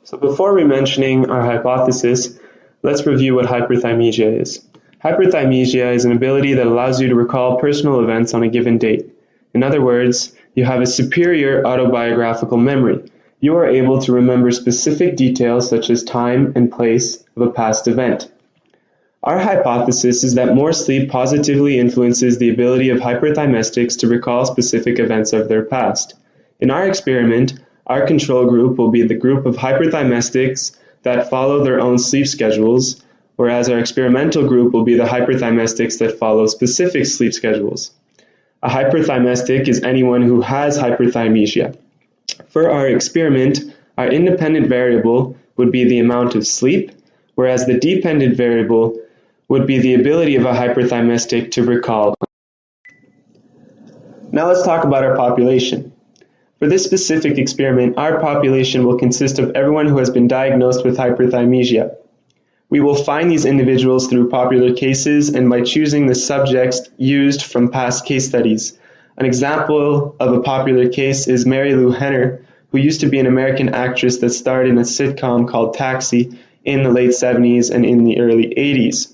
So before re-mentioning our hypothesis, let's review what hyperthymesia is. Hyperthymesia is an ability that allows you to recall personal events on a given date. In other words, you have a superior autobiographical memory. You are able to remember specific details such as time and place of a past event. Our hypothesis is that more sleep positively influences the ability of hyperthymestics to recall specific events of their past. In our experiment, our control group will be the group of hyperthymestics that follow their own sleep schedules, whereas our experimental group will be the hyperthymestics that follow specific sleep schedules. A hyperthymestic is anyone who has hyperthymesia. For our experiment, our independent variable would be the amount of sleep, whereas the dependent variable would be the ability of a hyperthymestic to recall. Now let's talk about our population. For this specific experiment, our population will consist of everyone who has been diagnosed with hyperthymesia. We will find these individuals through popular cases and by choosing the subjects used from past case studies. An example of a popular case is Mary Lou Henner, who used to be an American actress that starred in a sitcom called Taxi in the late 70s and in the early 80s.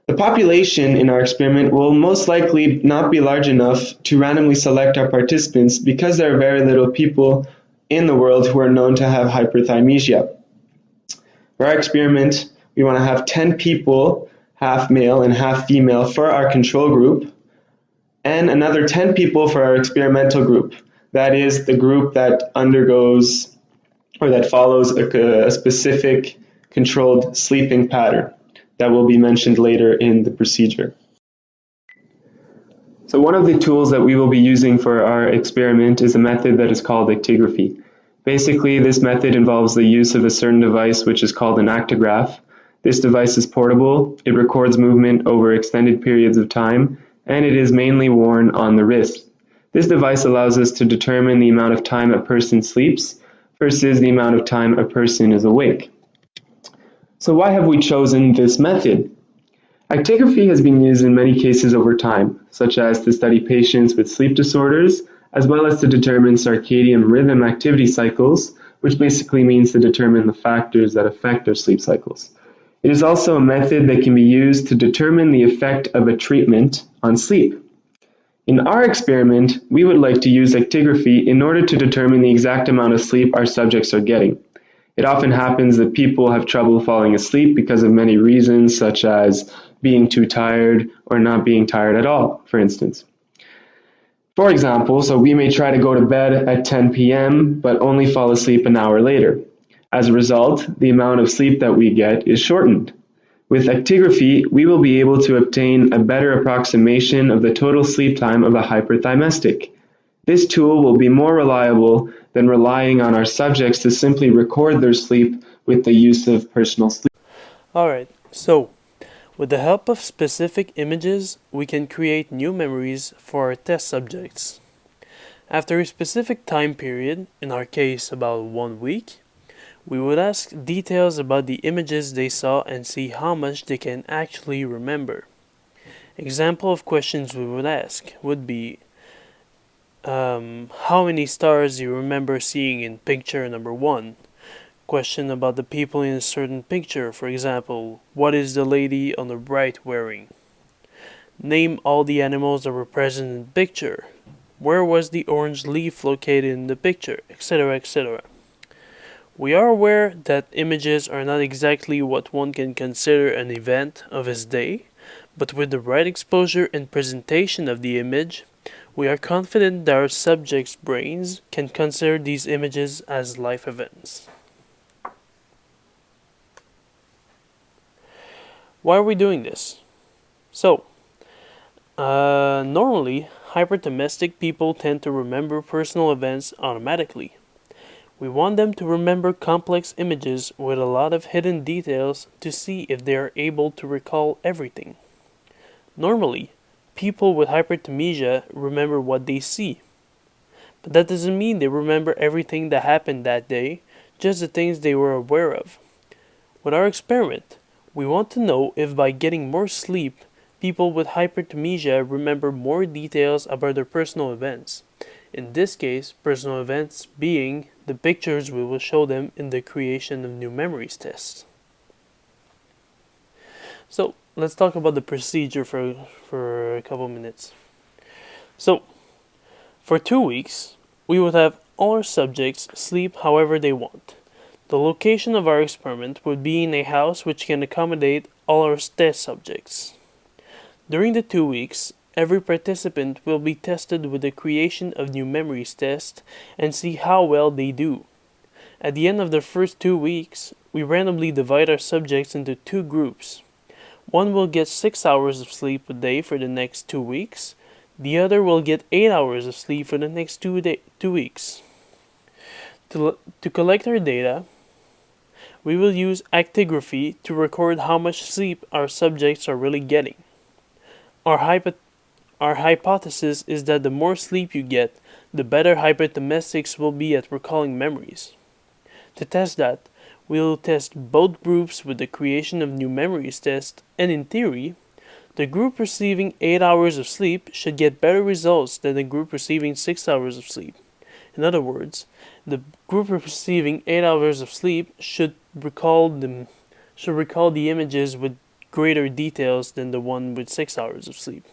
The population in our experiment will most likely not be large enough to randomly select our participants because there are very little people in the world who are known to have hyperthymesia. For our experiment, we want to have 10 people, half male and half female, for our control group, and another 10 people for our experimental group. That is the group that undergoes or that follows a specific controlled sleeping pattern that will be mentioned later in the procedure. So one of the tools that we will be using for our experiment is a method that is called actigraphy. Basically, this method involves the use of a certain device which is called an actigraph. This device is portable, it records movement over extended periods of time, and it is mainly worn on the wrist. This device allows us to determine the amount of time a person sleeps versus the amount of time a person is awake. So why have we chosen this method? Actigraphy has been used in many cases over time, such as to study patients with sleep disorders, as well as to determine circadian rhythm activity cycles, which basically means to determine the factors that affect our sleep cycles. It is also a method that can be used to determine the effect of a treatment on sleep. In our experiment, we would like to use actigraphy in order to determine the exact amount of sleep our subjects are getting. It often happens that people have trouble falling asleep because of many reasons, such as being too tired or not being tired at all, for instance. For example, so we may try to go to bed at 10 p.m. but only fall asleep an hour later. As a result, the amount of sleep that we get is shortened. With actigraphy, we will be able to obtain a better approximation of the total sleep time of a hyperthymestic. This tool will be more reliable than relying on our subjects to simply record their sleep with the use of personal sleep. Alright, so with the help of specific images, we can create new memories for our test subjects. After a specific time period, in our case about 1 week, we would ask details about the images they saw and see how much they can actually remember. Example of questions we would ask would be, how many stars you remember seeing in picture number 1? Question about the people in a certain picture, for example, what is the lady on the right wearing? Name all the animals that were present in the picture. Where was the orange leaf located in the picture, etc., etc. We are aware that images are not exactly what one can consider an event of his day, but with the right exposure and presentation of the image, we are confident that our subjects' brains can consider these images as life events. Why are we doing this? So, normally, hyperthymetic people tend to remember personal events automatically. We want them to remember complex images with a lot of hidden details to see if they are able to recall everything. Normally, people with hyperthymesia remember what they see. But that doesn't mean they remember everything that happened that day, just the things they were aware of. With our experiment, we want to know if by getting more sleep, people with hyperthymesia remember more details about their personal events. In this case, personal events being the pictures we will show them in the creation of new memories test. So let's talk about the procedure for a couple minutes. So for 2 weeks, we would have all our subjects sleep however they want. The location of our experiment would be in a house which can accommodate all our test subjects. During the 2 weeks, every participant will be tested with the creation of new memories test and see how well they do. At the end of the first 2 weeks, we randomly divide our subjects into 2 groups. One will get 6 hours of sleep a day for the next 2 weeks. The other will get 8 hours of sleep for the next 2 weeks. To collect our data, we will use actigraphy to record how much sleep our subjects are really getting. Our hypothesis is that the more sleep you get, the better hyperthymesics will be at recalling memories. To test that, we will test both groups with the creation of new memories test, and in theory, the group receiving 8 hours of sleep should get better results than the group receiving 6 hours of sleep. In other words, the group receiving 8 hours of sleep should recall the images with greater details than the one with 6 hours of sleep.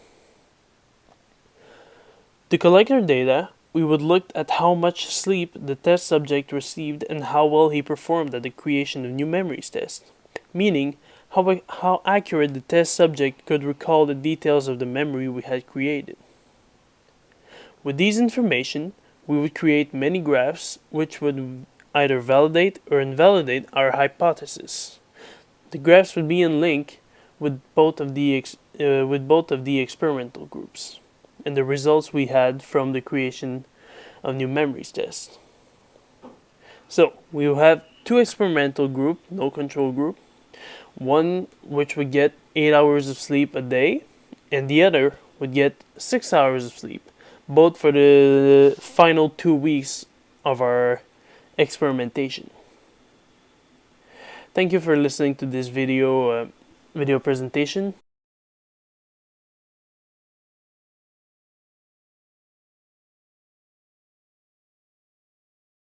To collect our data, we would look at how much sleep the test subject received and how well he performed at the creation of new memories test, meaning how accurate the test subject could recall the details of the memory we had created. With these information, we would create many graphs which would either validate or invalidate our hypothesis. The graphs would be in link with both of the experimental groups and the results we had from the creation of new memories tests. So we will have 2 experimental group, no control group, one which would get 8 hours of sleep a day, and the other would get 6 hours of sleep, both for the final 2 weeks of our experimentation. Thank you for listening to this video presentation.